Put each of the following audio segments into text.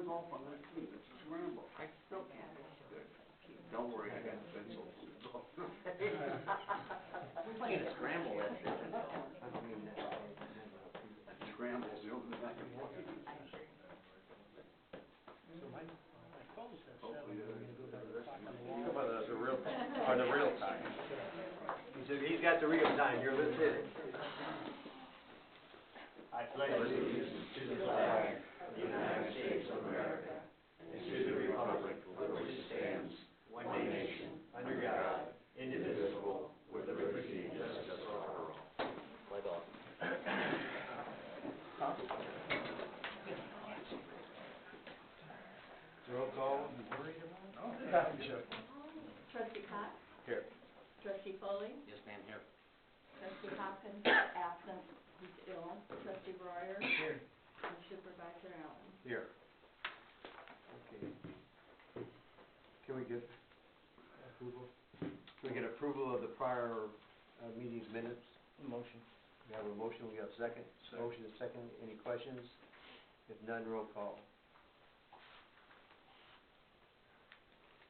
off on that too, it's a scramble. Don't worry, I got pencils. We're playing a scramble, that's it. Scramble's the only thing I can play. Hopefully, The real time. He said, he's got the real time, you're listening. I pledge allegiance to the flag of the United States of America and to the republic for which it stands, one nation, under God, indivisible, with liberty and justice for all. Play ball. Roll call. Trustee Cox? Here. Trustee Foley? Yes, ma'am, here. Trustee Hopkins, absent, he's ill. Trustee Royer? Here. And Supervisor Allen. Here. Okay. Can we get approval? Can we get approval of the prior meeting's minutes? Motion. We have a motion, we have a second. Motion is second. Any questions? If none, roll call.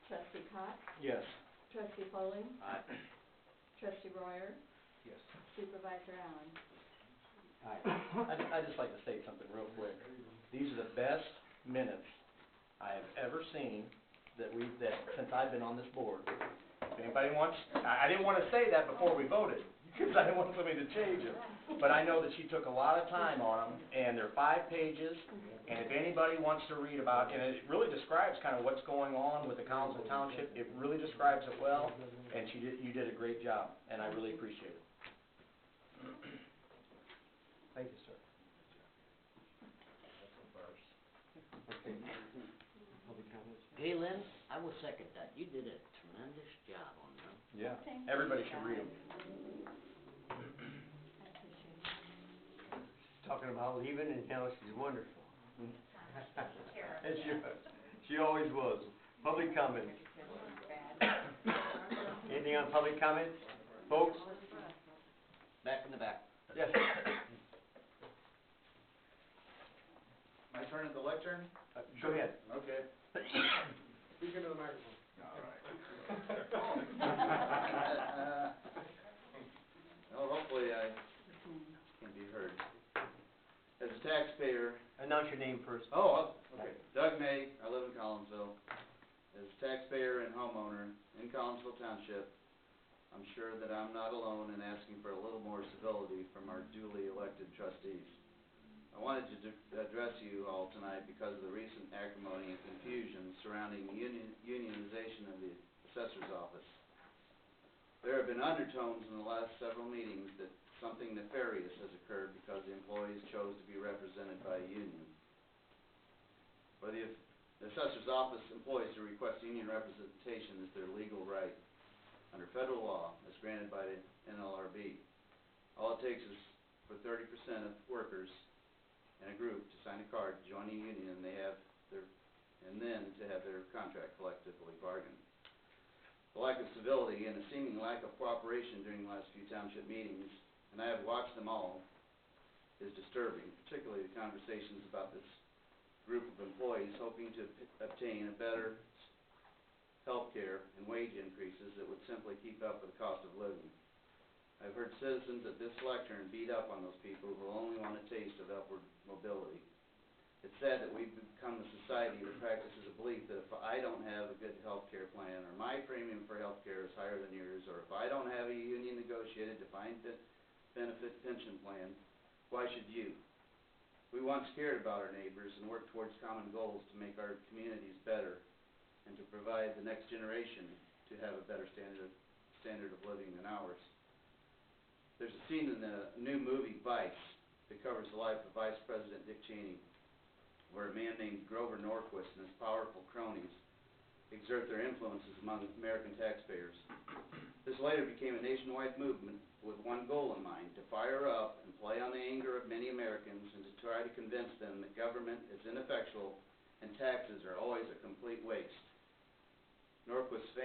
Trustee Cox? Yes. Trustee Foley? Aye. Trustee Royer? Yes. Supervisor Allen. I'd just like to say something real quick. These are the best minutes I have ever seen that since I've been on this board. If anybody wants, I didn't want to say that before we voted, because I didn't want somebody to change them. But I know that she took a lot of time on them, and they're 5 pages, and if anybody wants to read about, and it really describes kind of what's going on with the Council Township, it really describes it well, and you did a great job, and I really appreciate it. Thank you, sir. Okay. Public comments? Galen, I will second that. You did a tremendous job on them. Yeah, Thank you, everybody should read them. I appreciate it. Talking about leaving, and now she's wonderful. And she always was. Public comments. Anything on public comments, folks? Back in the back. Yes. My turn at the lectern? Go ahead. Okay. Speak into the microphone. All right. Well, hopefully I can be heard. As a taxpayer... Announce your name first. Oh, okay. Doug May, I live in Collinsville. As a taxpayer and homeowner in Collinsville Township, I'm sure that I'm not alone in asking for a little more civility from our duly elected trustees. I wanted to address you all tonight because of the recent acrimony and confusion surrounding the unionization of the assessor's office. There have been undertones in the last several meetings that something nefarious has occurred because the employees chose to be represented by a union. For the assessor's office employees to request union representation is their legal right under federal law as granted by the NLRB. All it takes is for 30% of workers in a group to sign a card to join a union, and then to have their contract collectively bargained. The lack of civility and a seeming lack of cooperation during the last few township meetings, and I have watched them all, is disturbing, particularly the conversations about this group of employees hoping to obtain a better health care and wage increases that would simply keep up with the cost of living. I've heard citizens at this lectern beat up on those people who only want a taste of upward mobility. It's sad that we've become a society that practices a belief that if I don't have a good health care plan, or my premium for health care is higher than yours, or if I don't have a union negotiated defined benefit pension plan, why should you? We once cared about our neighbors and worked towards common goals to make our communities better and to provide the next generation to have a better standard of living than ours. There's a scene in the new movie Vice that covers the life of Vice President Dick Cheney, where a man named Grover Norquist and his powerful cronies exert their influences among American taxpayers. This later became a nationwide movement with one goal in mind: to fire up and play on the anger of many Americans and to try to convince them that government is ineffectual and taxes are always a complete waste. Norquist's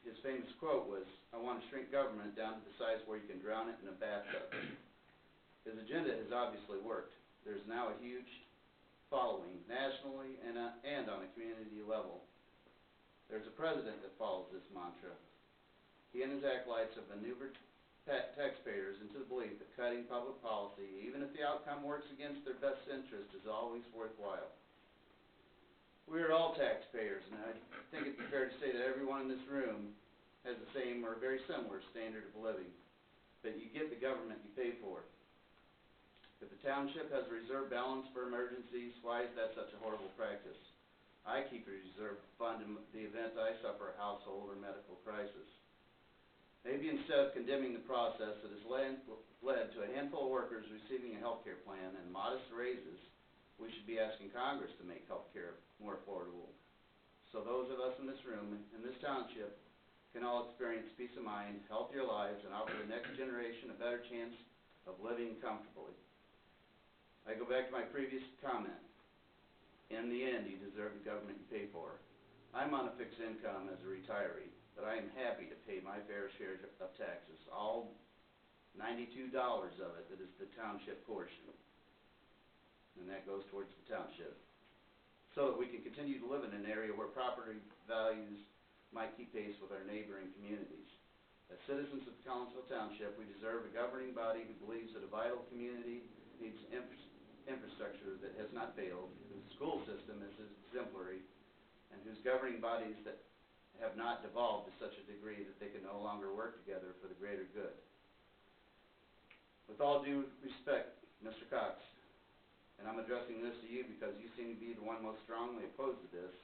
his famous quote was, "I want to shrink government down to the size where you can drown it in a bathtub." His agenda has obviously worked. There's now a huge following nationally and on a community level. There's a president that follows this mantra. He and his acolytes have maneuvered taxpayers into the belief that cutting public policy, even if the outcome works against their best interest, is always worthwhile. We are all taxpayers, and I think it'd be fair to say that everyone in this room has the same or very similar standard of living, but you get the government you pay for. If the township has a reserve balance for emergencies, why is that such a horrible practice? I keep a reserve fund in the event I suffer a household or medical crisis. Maybe instead of condemning the process that has led to a handful of workers receiving a health care plan and modest raises, we should be asking Congress to make health care more affordable, so those of us in this room, in this township, can all experience peace of mind, healthier lives, and offer the next generation a better chance of living comfortably. I go back to my previous comment. In the end, you deserve the government you pay for. I'm on a fixed income as a retiree, but I am happy to pay my fair share of taxes, all $92 of it that is the township portion, and that goes towards the township, so that we can continue to live in an area where property values might keep pace with our neighboring communities. As citizens of Collinsville Township, we deserve a governing body who believes that a vital community needs infrastructure that has not failed, whose school system is exemplary, and whose governing bodies that have not devolved to such a degree that they can no longer work together for the greater good. With all due respect, Mr. Cox, and I'm addressing this to you because you seem to be the one most strongly opposed to this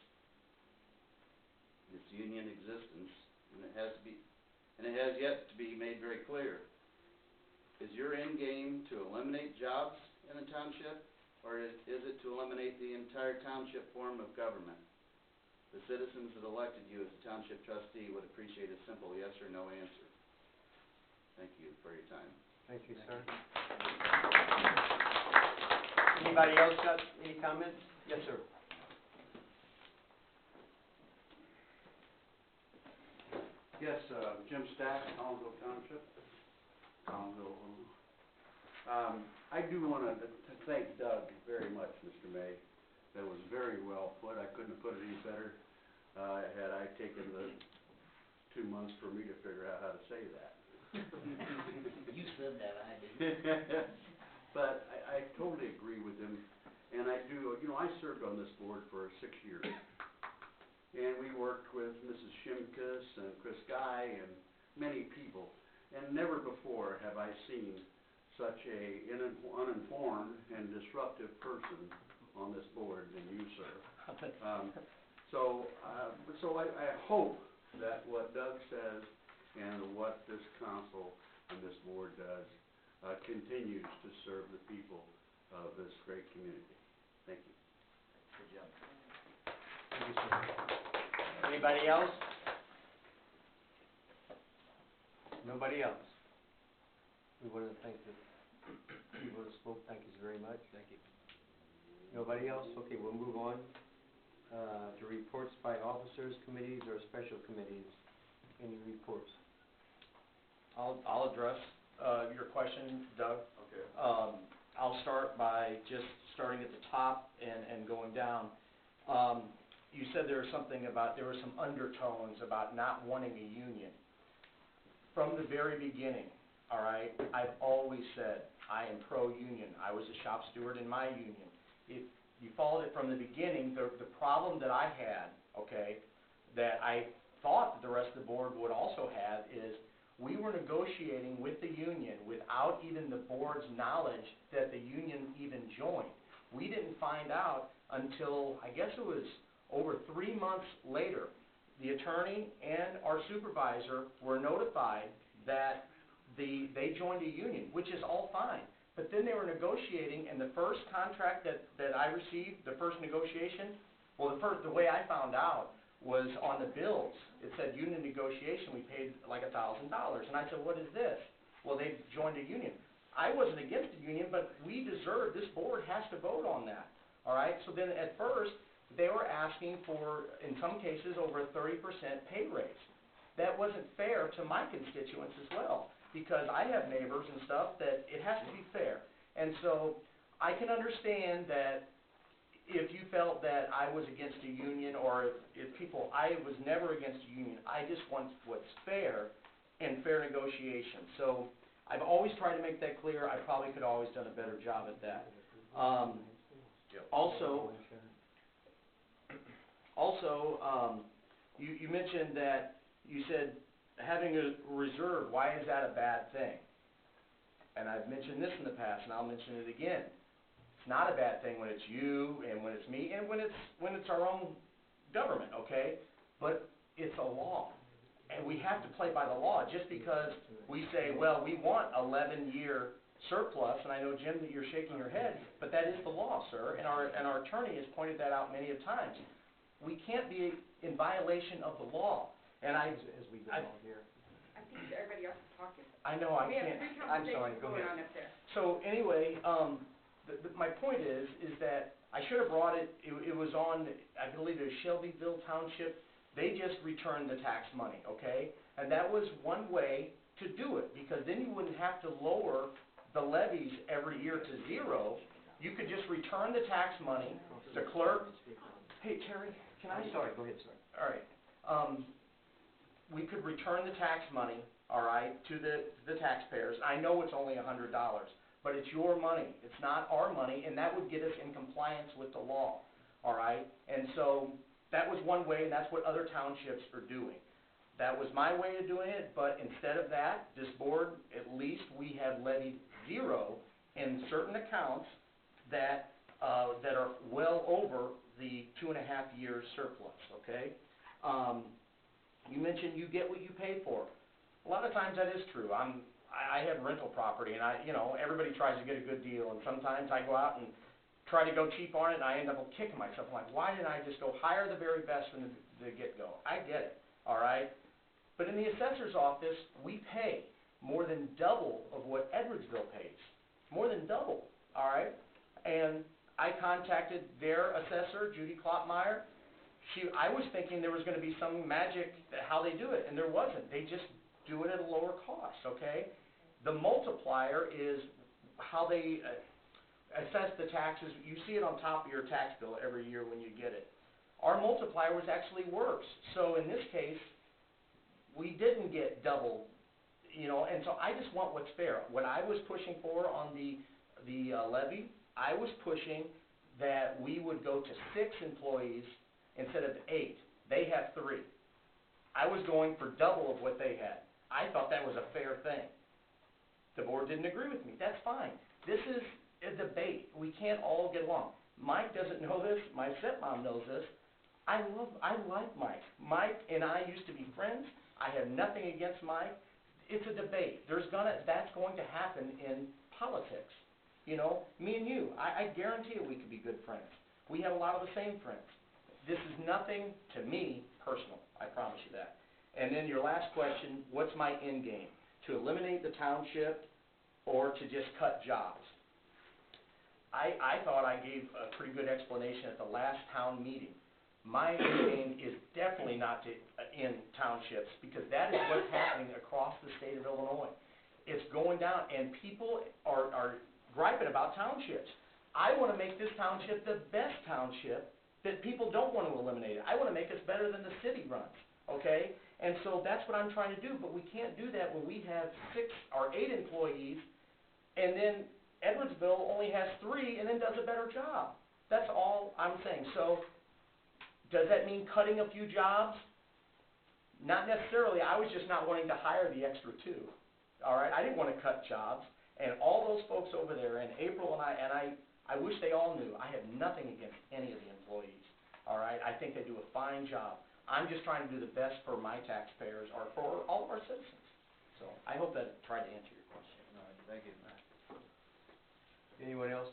union existence, and it has yet to be made very clear. Is your end game to eliminate jobs in the township, or is it to eliminate the entire township form of government? The citizens that elected you as a township trustee would appreciate a simple yes or no answer. Thank you for your time. Thank you, sir. Anybody else got any comments? Yes, sir. Yes, Jim Stack, Collinsville Township, Collinsville. I do want to thank Doug very much, Mr. May. That was very well put. I couldn't have put it any better had I taken the 2 months for me to figure out how to say that. You said that, I didn't. But I totally agree with him, and I do, I served on this board for 6 years. And we worked with Mrs. Shimkus and Chris Guy and many people, and never before have I seen such a uninformed and disruptive person on this board than you, sir. So I hope that what Doug says and what this council and this board does continues to serve the people of this great community. Thank you. Good job. Thank you, sir. Anybody else? Nobody else? We want to thank the people that spoke. Thank you very much. Thank you. Nobody else? Okay, we'll move on to reports by officers, committees, or special committees. Any reports? I'll address your question, Doug. Okay. I'll start by just starting at the top and going down. You said there was some undertones about not wanting a union. From the very beginning, all right, I've always said I am pro-union. I was a shop steward in my union. If you followed it from the beginning, the problem that I had, okay, that I thought that the rest of the board would also have is we were negotiating with the union without even the board's knowledge that the union even joined. We didn't find out until, I guess it was over 3 months later, the attorney and our supervisor were notified that they joined a union, which is all fine. But then they were negotiating, and the first contract that I received, the first negotiation, well, the way I found out was on the bills. It said union negotiation, we paid like $1,000. And I said, what is this? Well, they've joined a union. I wasn't against the union, but we deserve, this board has to vote on that. All right? So then at first, they were asking for, in some cases, over a 30% pay raise. That wasn't fair to my constituents as well, because I have neighbors and stuff that it has to be fair. And so I can understand that if you felt that I was against a union, or if people, I was never against a union. I just want what's fair and fair negotiation. So I've always tried to make that clear. I probably could have always done a better job at that. Also, you mentioned that, you said having a reserve, why is that a bad thing? And I've mentioned this in the past, and I'll mention it again. It's not a bad thing when it's you, and when it's me, and when it's our own government, okay? But it's a law, and we have to play by the law. Just because we say, well, we want 11-year surplus, and I know, Jim, that you're shaking your head, but that is the law, sir, and our attorney has pointed that out many of times. We can't be in violation of the law, and As we go along here. I think everybody else is talking. I know I We can't. have 3 I'm sorry, conversations go going ahead. on up there. So anyway, my point is that I should have brought it, it was on, I believe it was Shelbyville Township. They just returned the tax money, okay? And that was one way to do it, because then you wouldn't have to lower the levies every year to 0. You could just return the tax money, the clerk. Hey, Terry, can I? I'm sorry, go ahead, sir. All right. We could return the tax money, all right, to the taxpayers. I know it's only $100, but it's your money. It's not our money, and that would get us in compliance with the law, all right? And so that was one way, and that's what other townships are doing. That was my way of doing it, but instead of that, this board, at least we have levied 0 in certain accounts that are well over the 2.5-year surplus, okay? You mentioned you get what you pay for. A lot of times that is true. I have rental property, and everybody tries to get a good deal, and sometimes I go out and try to go cheap on it, and I end up kicking myself. I'm like, why didn't I just go hire the very best from the get-go? I get it, all right? But in the assessor's office, we pay more than double of what Edwardsville pays. More than double, all right? And I contacted their assessor, Judy Klopmeyer. I was thinking there was going to be some magic how they do it, and there wasn't. They just do it at a lower cost, okay? The multiplier is how they assess the taxes. You see it on top of your tax bill every year when you get it. Our multiplier was actually worse. So in this case, we didn't get double, and so I just want what's fair. What I was pushing for on the levy, I was pushing that we would go to 6 employees instead of 8. They have 3. I was going for double of what they had. I thought that was a fair thing. The board didn't agree with me. That's fine. This is a debate. We can't all get along. Mike doesn't know this. My stepmom knows this. I like Mike. Mike and I used to be friends. I have nothing against Mike. It's a debate. That's going to happen in politics. Me and you, I guarantee you we could be good friends. We have a lot of the same friends. This is nothing, to me, personal. I promise you that. And then your last question, what's my end game? To eliminate the township or to just cut jobs? I thought I gave a pretty good explanation at the last town meeting. My end game is definitely not to end townships, because that is what's happening across the state of Illinois. It's going down, and people are griping about townships. I want to make this township the best township, that people don't want to eliminate it. I want to make us better than the city runs, okay? And so that's what I'm trying to do, but we can't do that when we have 6 or 8 employees, and then Edwardsville only has 3 and then does a better job. That's all I'm saying. So does that mean cutting a few jobs? Not necessarily. I was just not wanting to hire the extra 2, all right? I didn't want to cut jobs, and all those folks over there, and April and I wish they all knew, I have nothing against any of the employees, all right? I think they do a fine job. I'm just trying to do the best for my taxpayers, or for all of our citizens. So I hope that tried to answer your question. All right, thank you. Anyone else?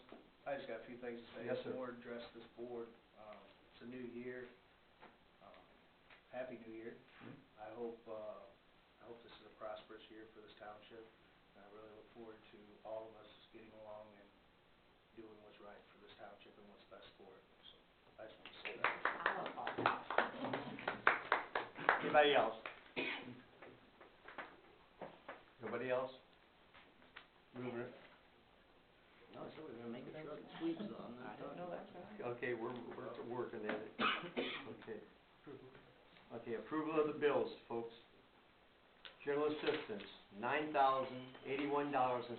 I just got a few things to say. Yes, sir. More address this board. It's a new year. Happy New Year. I hope this is a prosperous year for this township. And I really look forward to all of us getting along and doing what's right for this township and what's best for it. So I just want to say that. Anybody else? Nobody else? Moving it. No, so we're gonna make it short and sweet, so I'm I not didn't know talking. that. Okay, we're working at it. Okay. Okay, approval of the bills, folks. General assistance, $9,081.68.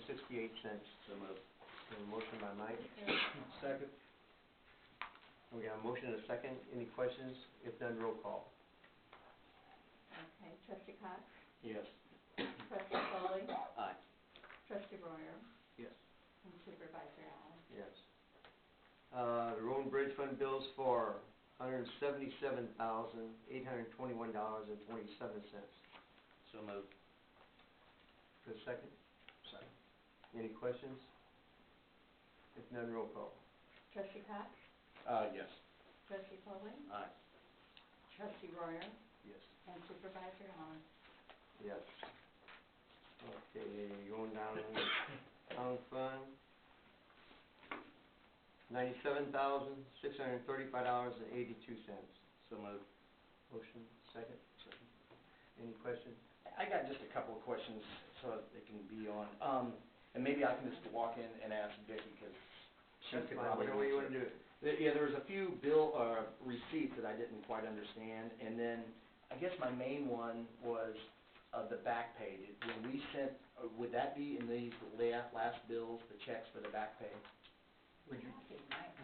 So moved. A motion by Mike. Second. We got a motion and a second. Any questions? If none, roll call. Okay, trustee Cox, Yes. trustee Foley, Aye. trustee Royer, Yes. and supervisor Allen. Yes. The road and bridge fund bills for $177,821.27. So moved. Good second? Second. Any questions? If none, roll call. Trustee Cox, Yes. trustee Foley, Aye. trustee Royer, Yes. and supervisor Allen. Yes. Okay, going down, town fund. $97,635.82. So moved. Motion, second? Second. Any questions? I got just a couple of questions so that they can be on, and maybe I can just walk in and ask Vicki, because she That's could fine, probably whatever you answer. wanna do. Yeah, there was a few receipts that I didn't quite understand, and then, I guess my main one was, the back pay. When we sent, would that be in these last bills, the checks for the back pay?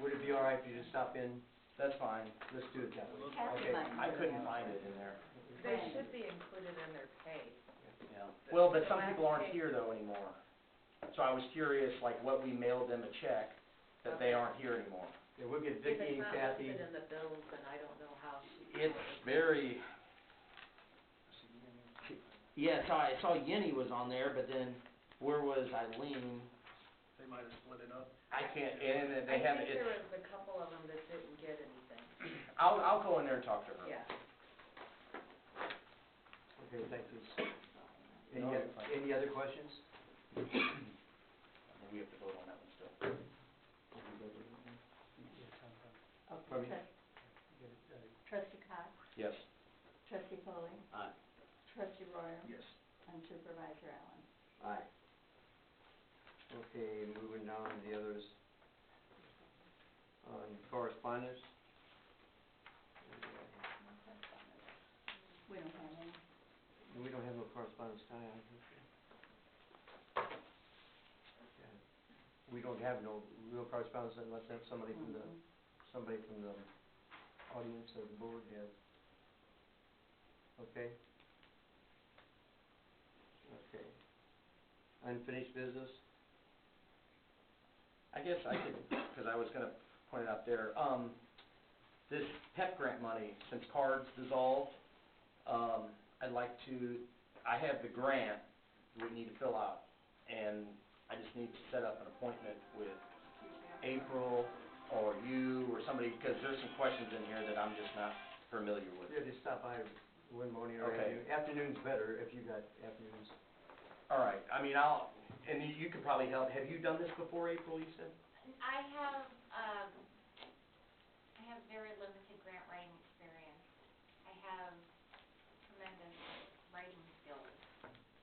Would it be all right if you just stop in? That's fine. Let's do it that way. Kathy Okay. might I know couldn't that. find it in there. They should be included in their pay. Yeah. Well, but The some last people aren't pay- here though anymore. So I was curious, like, what we mailed them a check, that they aren't here anymore. Yeah, we'll get If Vicki it's and not Kathy. listed in the bills, then I don't know how she. It's very, yeah, I saw Yenny was on there, but then where was Eileen? They might have split it up. I can't, and they have, I think it's, there was a couple of them that didn't get anything, I'll go in there and talk to her. yeah. Okay, thank you. No, it's fine. Any other questions? I think we have to vote on that one still. Pardon me? Trustee Cox, Yes. trustee Foley, Aye. trustee Royer, Yes. and supervisor Allen. Aye. Okay, moving down to the others. On correspondence. We don't have any. We don't have no correspondence, Ty, I think. Yeah. We don't have no real correspondence unless that's somebody from the audience or the board has. Okay? Okay. Unfinished business? I guess I could, because I was gonna point it out there, this PEP grant money, since cards dissolved, I'd like to, I have the grant we need to fill out, and I just need to set up an appointment with April or you or somebody, because there's some questions in here that I'm just not familiar with. Yeah, just stop by one morning or Okay. afternoon. Afternoon's better if you got afternoons. All right, I mean, and you could probably help, have you done this before, April, you said? I have very limited grant writing experience. I have tremendous writing skills.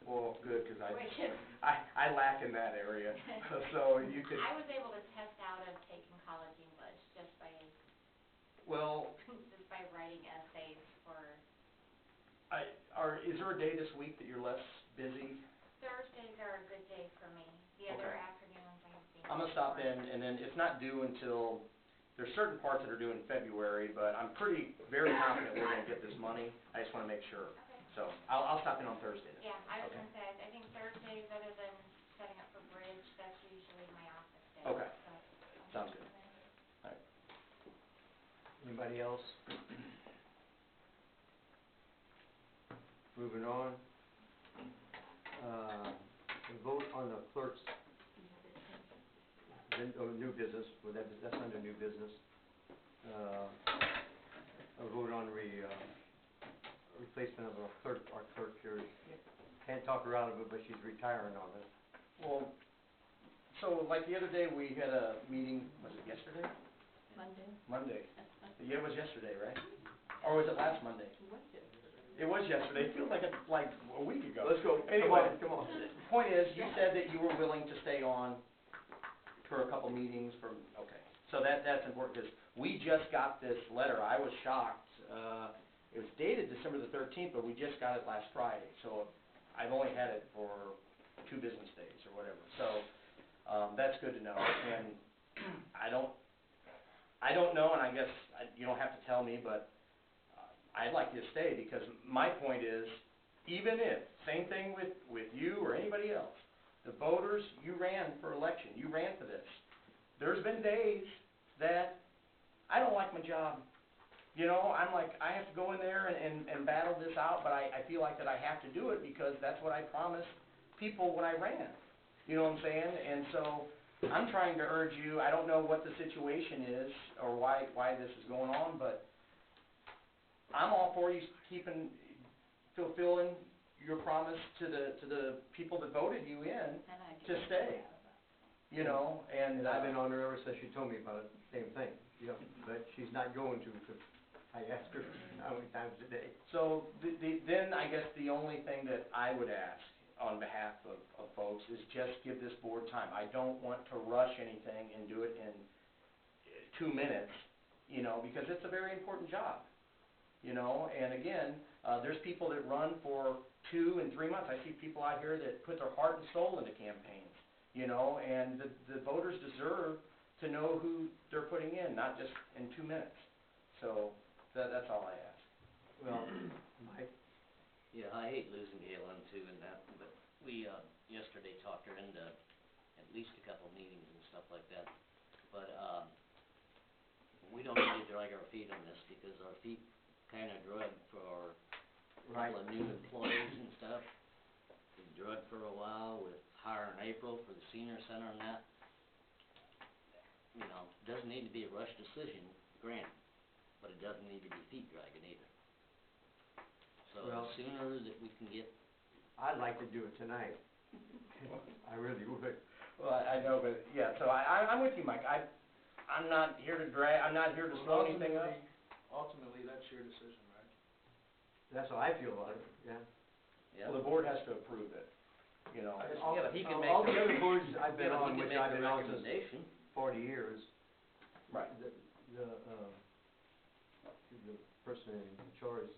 Well, good, because Which is, I lack in that area, so you could, I was able to test out of taking college English just by well, writing essays for, is there a day this week that you're less busy? Thursdays are a good day for me. The other Okay. afternoons I have things. I'm gonna stop in, and then it's not due until, there's certain parts that are due in February, but I'm very confident we're gonna get this money. I just wanna make sure. Okay. So, I'll stop in on Thursday then. Yeah, I was Okay. gonna say, I think Thursdays, other than setting up for bridge, that's usually my office day. Okay. So, Sounds good. Anybody else? Moving on. Vote on the clerk's, new business, well, that's under new business. A vote on replacement of our clerk here. Can't talk her out of it, but she's retiring on it. Well, so like the other day, we had a meeting, was it yesterday? Monday. Monday. Yeah, it was yesterday, right? Or was it last Monday? What did? It was yesterday. It feels like a week ago. Let's go, Anyway, come on. the point is, you said that you were willing to stay on for a couple meetings okay. So that's important, because we just got this letter, I was shocked, it was dated December the 13th, but we just got it last Friday, so I've only had it for 2 business days or whatever, so, that's good to know, and I don't know, and I guess you don't have to tell me, but I'd like you to stay, because my point is, even if, same thing with you or anybody else, the voters, you ran for election, you ran for this. There's been days that I don't like my job. You know, I'm like, I have to go in there and battle this out, but I feel like that I have to do it because that's what I promised people when I ran. You know what I'm saying? And so I'm trying to urge you, I don't know what the situation is or why this is going on, but I'm all for you fulfilling your promise to the people that voted you in to stay. You know, and I've been on her ever since she told me about it, same thing, you know, but she's not going to, because I asked her how many times a day. So, then I guess the only thing that I would ask on behalf of folks is just give this board time. I don't want to rush anything and do it in 2 minutes, you know, because it's a very important job, you know, and again, there's people that run for 2 and 3 months. I see people out here that put their heart and soul into campaigns. You know, and the voters deserve to know who they're putting in, not just in 2 minutes. So, that's all I ask. Well, Mike? Yeah, I hate losing Galen too and that, but we, yesterday talked her into at least a couple meetings and stuff like that. But, we don't need to drag our feet on this, because our feet kinda drug for a couple of new employees and stuff. We drug for a while with hiring April for the senior center and that. You know, doesn't need to be a rush decision, granted, but it doesn't need to be feet dragging either. So the Well, sooner that we can get, I'd like to do it tonight. I really would. Well, I know, but, yeah, so I'm with you, Mike. I'm not here to I'm not here to slow anything up. Ultimately, that's your decision, right? That's how I feel about it, yeah. yeah. Well, the board has to approve it, you know. Yeah, but he can make All the- the other boards I've been Yeah, but on, he can which make I've the been on since recommendation. 40 years, Right. the person in charge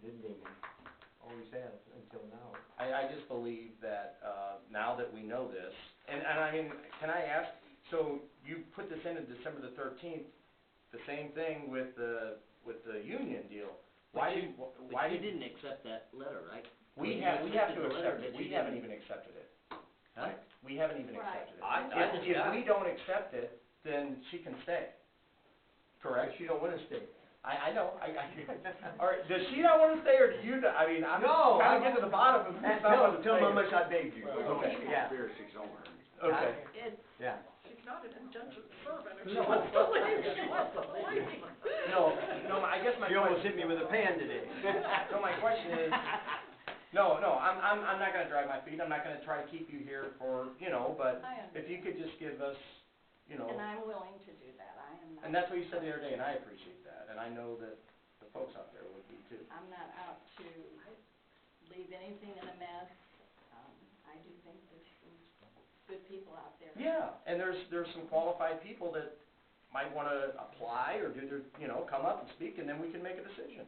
didn't name him, always has until now. I just believe that, now that we know this, and I mean, can I ask, so you put this in December the 13th, the same thing with the union deal. Why But did, But you didn't accept that letter, right? we You have to accepted the letter, accept it, but we you haven't didn't. even accepted it. Huh? We haven't even Right. accepted it. I just If got we it. don't accept it, then she can stay. Correct? But she don't want to stay. I know, or does she not want to stay, or do you, I mean, I'm No, trying to get to the bottom of who's not wanting to stay. Tell them how much I begged you. Okay. Yeah, Conspiracy somewhere. Okay. yeah. She's not an indentured servant, if she No. wants to leave, she wants to leave. No, I guess my She almost question, hit me with a pan today. so my question is, no, I'm not gonna drag my feet, I'm not gonna try to keep you here for, you know, but I if you could just give us, you know, And I'm willing to do that, I am not. and that's what you said the other day, and I appreciate that, and I know that the folks out there would be too. I'm not out to leave anything in a mess. I do think there's some good people out there. Yeah, and there's some qualified people that might wanna apply or do their, you know, come up and speak, and then we can make a decision.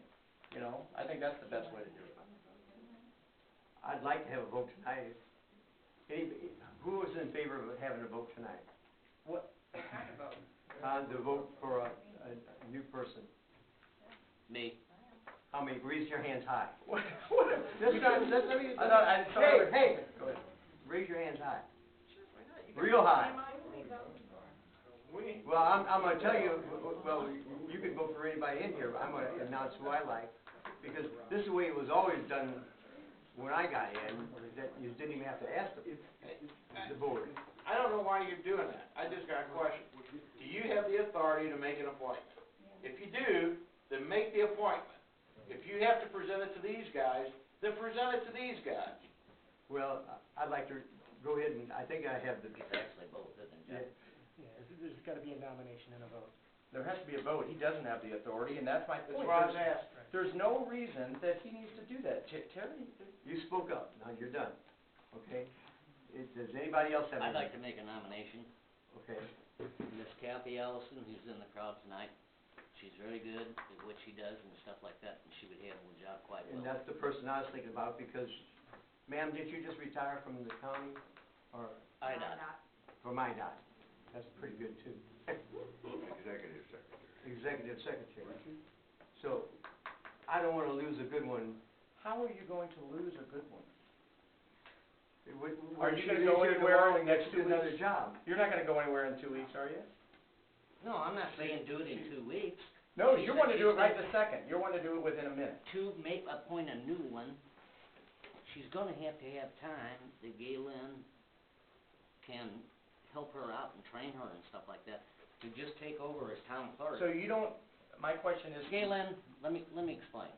You know, I think that's the best way to do it. I'd like to have a vote tonight. Who is in favor of having a vote tonight? What? The vote for a new person. Me. How many, raise your hands high. What? Let me, hey, Go ahead. raise your hands high. Sure, why not? You can Real high. be mine, we go. Well, I'm gonna tell you, well, you can vote for anybody in here, but I'm gonna announce who I like, because this is the way it was always done when I got in, that you didn't even have to ask the board. I don't know why you're doing that. I just got a question. Do you have the authority to make an appointment? If you do, then make the appointment. If you have to present it to these guys, then present it to these guys. Well, I'd like to go ahead and, I think I have the, It's actually both, isn't it, Jeff? Yeah, there's gotta be a nomination and a vote. There has to be a vote, he doesn't have the authority, and that's my That's point. why I was asking. There's no reason that he needs to do that. Terry, you spoke up, now you're done, okay? Does anybody else have? I'd any- like to make a nomination. Okay, Miss Kathy Allison, who's in the crowd tonight, she's very good at what she does and stuff like that, and she would handle the job quite and well. that's the person I was thinking about, because, ma'am, did you just retire from the county, or I not. from IDOT? That's pretty good, too. Executive secretary. Executive secretary. So, I don't wanna lose a good one. How are you going to lose a good one? Are you gonna go anywhere in the next 2 weeks? Another job. You're not gonna go anywhere in 2 weeks, are you? No, I'm not saying do it in 2 weeks. No, She you said- want to she do it right said this second. You want to do it within a minute. To appoint a new one, she's gonna have to have time that Galen can help her out and train her and stuff like that, to just take over as town clerk. So you don't, my question is. Galen, let me explain.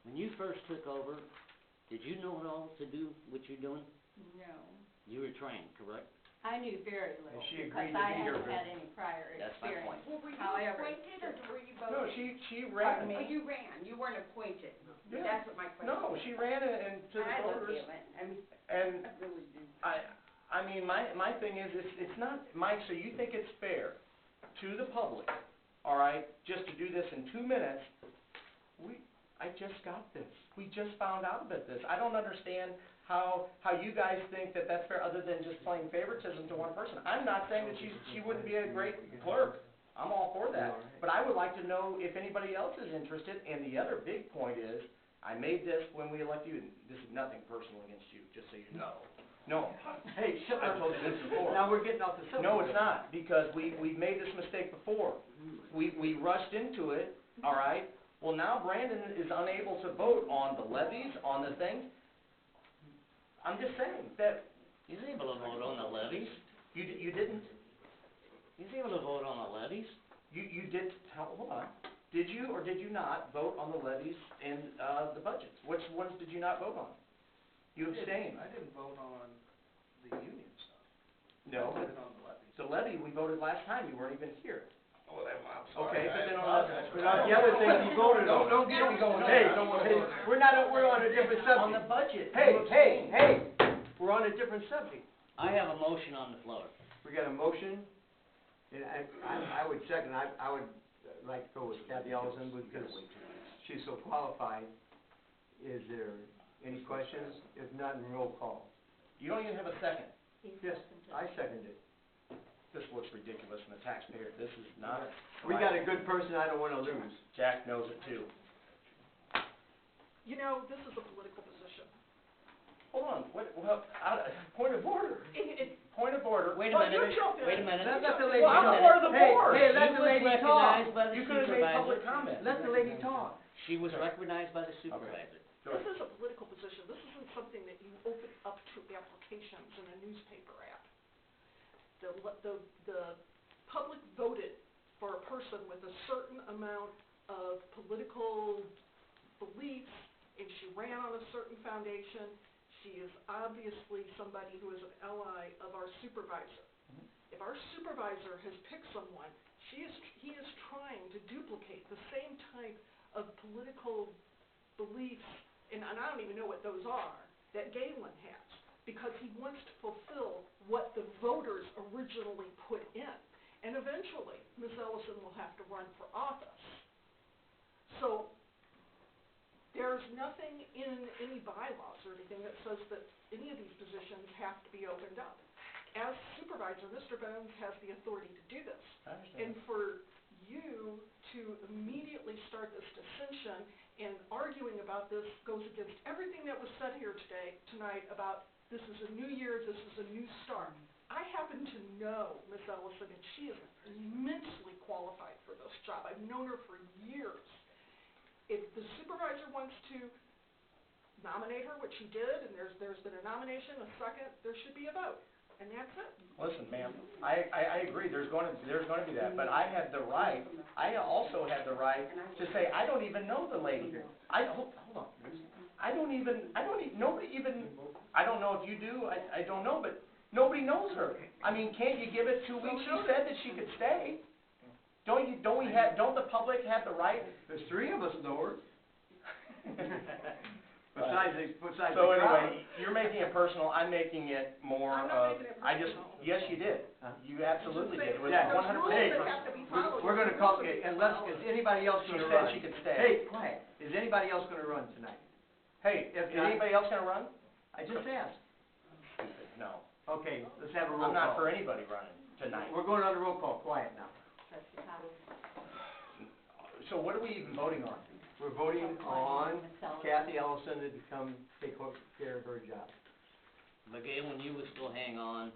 When you first took over, did you know at all to do what you're doing? No, You were trained, correct? I knew very little, she because agreed to I be here haven't for- had any prior That's my experience. point. Well, were you However, appointed or were you voted? No, she ran. Pardon me? Oh, you ran, you weren't appointed. Yeah. That's what my question No, was. she ran and to the I love voters. Galen, I mean, And I really do. I mean, my thing is, it's not, Mike, so you think it's fair to the public, all right, just to do this in 2 minutes? I just got this. We just found out about this. I don't understand how you guys think that that's fair, other than just playing favoritism to one person. I'm not saying that she wouldn't be a great clerk. I'm all for that. But I would like to know if anybody else is interested. And the other big point is, I made this when we elected you, and this is nothing personal against you, just so you know. No. Hey, shut I up. told you this before. Now we're getting off the subject. No, it's not, because we've made this mistake before. We rushed into it, all right? Well, now Brandon is unable to vote on the levies, on the things. I'm just saying that He's able to vote on the levies. you didn't, He's able to vote on the levies. you did, hold on. Did you or did you not vote on the levies and, the budgets? Which ones did you not vote on? You abstained. I didn't vote on the union stuff. No, I voted on the levies. the levy, we voted last time, you weren't even here. Oh, then, I'm Okay, but then on the. But on the other things he voted on. Don't get me going. Hey, Don't wanna hey, go there. we're on a different On the subject. budget. Hey, you hey, abstained. hey, we're on a different subject. I have a motion on the floor. We got a motion, and I would second, I would like to go with Kathy Ellison, because she's so qualified. Is there any questions? If not, roll call. You don't even have a second. Yes, I second it. This looks ridiculous from the taxpayer. This is not. We got a good person I don't wanna lose. Jack knows it too. You know, this is a political position. Hold on, point of order. Point of order. Wait a Well, minute, you jumped in. wait a minute. Let the lady Well, I'm talk. part of the Hey, board. hey, let She the was lady talk. recognized by the You could have made supervisor. public comment. Let the lady talk. She was recognized by the supervisor. Go This ahead. is a political position. This isn't something that you open up to applications in a newspaper ad. The public voted for a person with a certain amount of political beliefs, and she ran on a certain foundation. She is obviously somebody who is an ally of our supervisor. If our supervisor has picked someone, he is trying to duplicate the same type of political beliefs, and I don't even know what those are, that Galen has, because he wants to fulfill what the voters originally put in. And eventually, Ms. Ellison will have to run for office. So, there's nothing in any bylaws or anything that says that any of these positions have to be opened up. As supervisor, Mr. Bones has the authority to do this. I understand. And for you to immediately start this dissension and arguing about this goes against everything that was said here tonight about this is a new year, this is a new start. I happen to know Ms. Ellison, and she is immensely qualified for this job. I've known her for years. If the supervisor wants to nominate her, which he did, and there's been a nomination, a second, there should be a vote. And that's it. Listen, ma'am, I agree, there's gonna be that, but I had the right, I also had the right to say, I don't even know the lady. Hold on. Nobody even, I don't know if you do, I don't know, but nobody knows her. I mean, can't you give it 2 weeks? She said that she could stay. Don't the public have the right? There's three of us know her. besides So the crowd. anyway, you're making it personal, I'm making it more I'm of, not making it yes, you did. Huh? You absolutely did, it was Yeah. 100%. There's rules that have to be followed. We're gonna There's call, rules that be unless, followed. is anybody else She gonna said run? she could stay. Hey, quiet, is anybody else gonna run tonight? Hey, If is not- anybody else gonna run? I just asked. Stupid, no. Okay, let's have a roll call. I'm not for anybody running tonight. We're going on the roll call, quiet now. Trustee Hobbs. So what are we even voting on? We're voting on Ms. Ellison. Kathy Ellison to take care of her job. But Galen, you would still hang on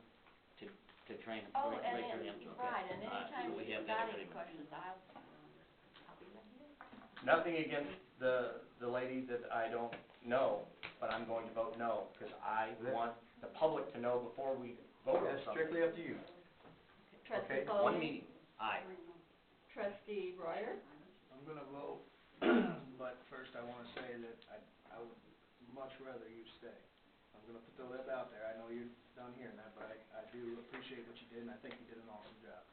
to train, Oh, break and, her in, okay. right, and All right, anytime so we you've have that got any agreement. questions, I'll be right here. Nothing against the lady that I don't know, but I'm going to vote no, because I want the public to know before we vote on That's something. strictly up to you. Trustee Okay, Foley? One meeting, aye. Trustee Royer? I'm gonna vote, but first I wanna say that I would much rather you stay. I'm gonna throw that out there. I know you're done hearing that, but I do appreciate what you did, and I think you did an awesome job.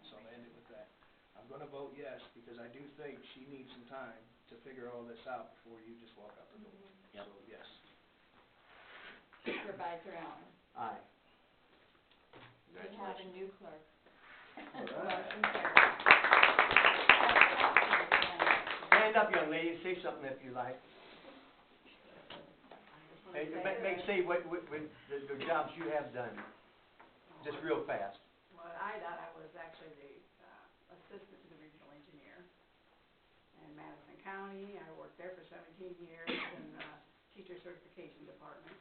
So I'm gonna end it with that. I'm gonna vote yes, because I do think she needs some time to figure all this out before you just walk out the door. Yep. So, yes. Supervisor Allen? Aye. We have a new clerk. right. Motion carries. Stand up, young lady, say something if you like. Hey, say what the jobs you have done, just real fast. What I done, I was actually the assistant to the regional engineer in Madison County. I worked there for 17 years in the teacher certification department.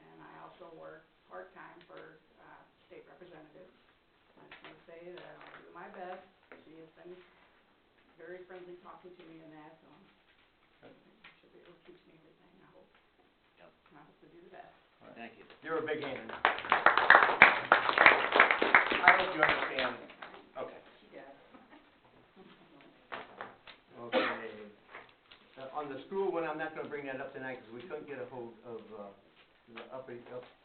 And I also worked part-time for state representative. I just want to say that I'll do my best. She has been very friendly talking to me and that, so she'll be able to teach me everything, I hope. Yep. And I hope to do the best. Thank you. You're a big hand. I hope you understand, okay. Yes. Okay. On the school one, I'm not gonna bring that up tonight, because we couldn't get a hold of, the up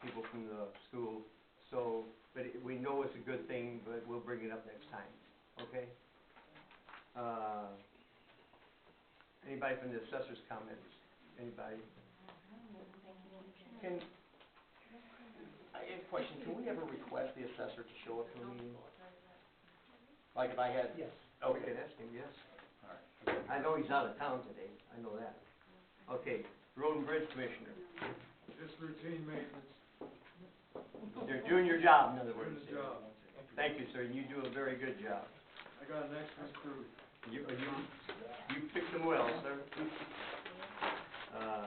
people from the school. So, but we know it's a good thing, but we'll bring it up next time, okay? Anybody from the assessor's comments? Anybody? I have a question, can we ever request the assessor to show up to a meeting? Like if I had? Yes. Okay. We can ask him, yes. All right. I know he's out of town today, I know that. Okay, Road and Bridge Commissioner. Just routine maintenance, You're doing your job, in other doing words. the job. Thank you, sir, and you do a very good job. I got an excellent crew. You fix them well, sir.